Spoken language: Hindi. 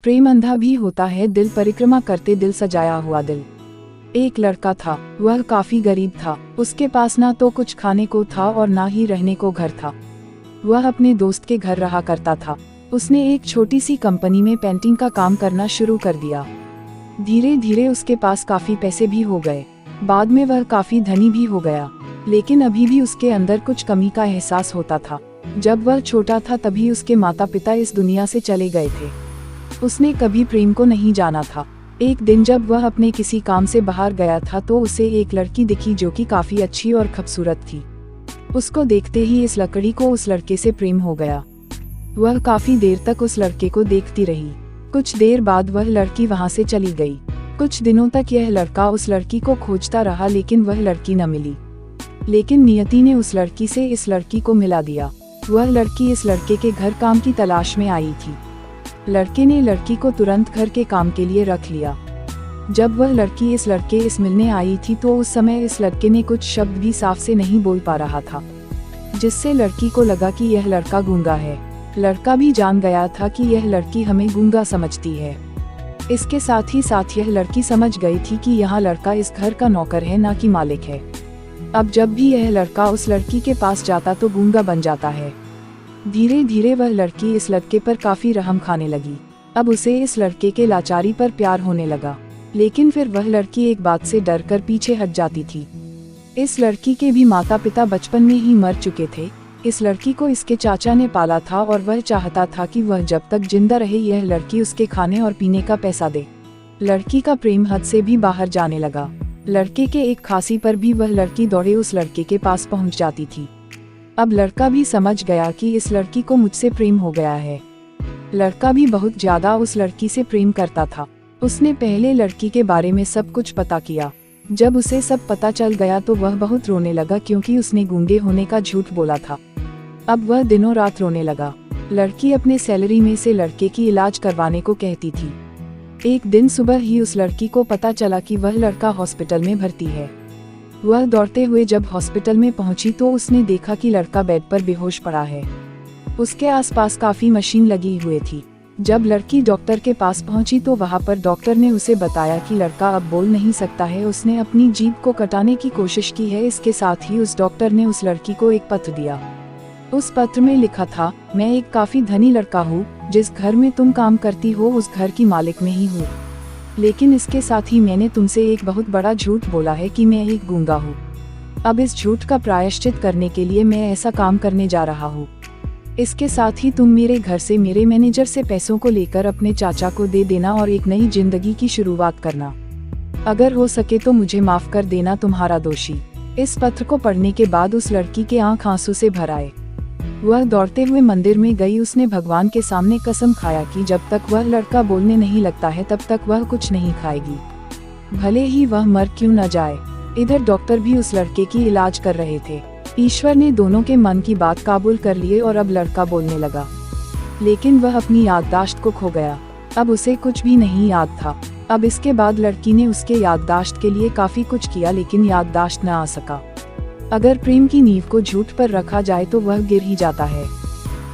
प्रेम अंधा भी होता है, दिल परिक्रमा करते दिल सजाया हुआ दिल। एक लड़का था, वह काफी गरीब था। उसके पास ना तो कुछ खाने को था और ना ही रहने को घर था। वह अपने दोस्त के घर रहा करता था। उसने एक छोटी सी कंपनी में पेंटिंग का काम करना शुरू कर दिया। धीरे धीरे उसके पास काफी पैसे भी हो गए। बाद में वह काफी धनी भी हो गया, लेकिन अभी भी उसके अंदर कुछ कमी का एहसास होता था। जब वह छोटा था तभी उसके माता पिता इस दुनिया से चले गए थे। उसने कभी प्रेम को नहीं जाना था। एक दिन जब वह अपने किसी काम से बाहर गया था तो उसे एक लड़की दिखी जो कि काफी अच्छी और खूबसूरत थी। उसको देखते ही इस लड़की को उस लड़के से प्रेम हो गया। वह काफी देर तक उस लड़के को देखती रही। कुछ देर बाद वह लड़की वहां से चली गई। कुछ दिनों तक यह लड़का उस लड़की को खोजता रहा, लेकिन वह लड़की न मिली। लेकिन नियति ने उस लड़की से इस लड़की को मिला दिया। वह लड़की इस लड़के के घर काम की तलाश में आई थी। लड़के ने लड़की को तुरंत घर के काम के लिए रख लिया। जब वह लड़की इस लड़के इस मिलने आई थी तो उस समय इस लड़के ने कुछ शब्द भी साफ से नहीं बोल पा रहा था, जिससे लड़की को लगा कि यह लड़का गूंगा है। लड़का भी जान गया था कि यह लड़की हमें गूंगा समझती है। इसके साथ ही साथ यह लड़की समझ गई थी कि यह लड़का इस घर का नौकर है, ना कि मालिक है। अब जब भी यह लड़का उस लड़की के पास जाता तो गूंगा बन जाता है। धीरे धीरे वह लड़की इस लड़के पर काफी रहम खाने लगी। अब उसे इस लड़के के लाचारी पर प्यार होने लगा, लेकिन फिर वह लड़की एक बात से डरकर पीछे हट जाती थी। इस लड़की के भी माता पिता बचपन में ही मर चुके थे। इस लड़की को इसके चाचा ने पाला था और वह चाहता था कि वह जब तक जिंदा रहे यह लड़की उसके खाने और पीने का पैसा दे। लड़की का प्रेम हद से भी बाहर जाने लगा। लड़के के एक खांसी पर भी वह लड़की दौड़े उस लड़के के पास पहुंच जाती थी। अब लड़का भी समझ गया कि इस लड़की को मुझसे प्रेम हो गया है। लड़का भी बहुत ज्यादा उस लड़की से प्रेम करता था। उसने पहले लड़की के बारे में सब कुछ पता किया। जब उसे सब पता चल गया तो वह बहुत रोने लगा, क्योंकि उसने गूंगे होने का झूठ बोला था। अब वह दिनों रात रोने लगा। लड़की अपने सैलरी में से लड़के की इलाज करवाने को कहती थी। एक दिन सुबह ही उस लड़की को पता चला कि वह लड़का हॉस्पिटल में भर्ती है। वह दौड़ते हुए जब हॉस्पिटल में पहुंची तो उसने देखा कि लड़का बेड पर बेहोश पड़ा है। उसके आसपास काफी मशीन लगी हुई थी। जब लड़की डॉक्टर के पास पहुंची तो वहां पर डॉक्टर ने उसे बताया कि लड़का अब बोल नहीं सकता है। उसने अपनी जीभ को कटाने की कोशिश की है। इसके साथ ही उस डॉक्टर ने उस लड़की को एक पत्र दिया। उस पत्र में लिखा था, मैं एक काफी धनी लड़का हूँ। जिस घर में तुम काम करती हो उस घर की मालिक में ही हूँ, लेकिन इसके साथ ही मैंने तुमसे एक बहुत बड़ा झूठ बोला है कि मैं एक गूंगा हूँ। अब इस झूठ का प्रायश्चित करने के लिए मैं ऐसा काम करने जा रहा हूँ। इसके साथ ही तुम मेरे घर से मेरे मैनेजर से पैसों को लेकर अपने चाचा को दे देना और एक नई जिंदगी की शुरुआत करना। अगर हो सके तो मुझे माफ कर देना, तुम्हारा दोषी। इस पत्र को पढ़ने के बाद उस लड़की के आंख आंसू से भर आए। वह दौड़ते हुए मंदिर में गई। उसने भगवान के सामने कसम खाया कि जब तक वह लड़का बोलने नहीं लगता है तब तक वह कुछ नहीं खाएगी, भले ही वह मर क्यों न जाए। इधर डॉक्टर भी उस लड़के की इलाज कर रहे थे। ईश्वर ने दोनों के मन की बात काबूल कर लिए और अब लड़का बोलने लगा, लेकिन वह अपनी याददाश्त को खो गया। अब उसे कुछ भी नहीं याद था। अब इसके बाद लड़की ने उसके याददाश्त के लिए काफी कुछ किया, लेकिन याददाश्त न आ सका। अगर प्रेम की नींव को झूठ पर रखा जाए तो वह गिर ही जाता है।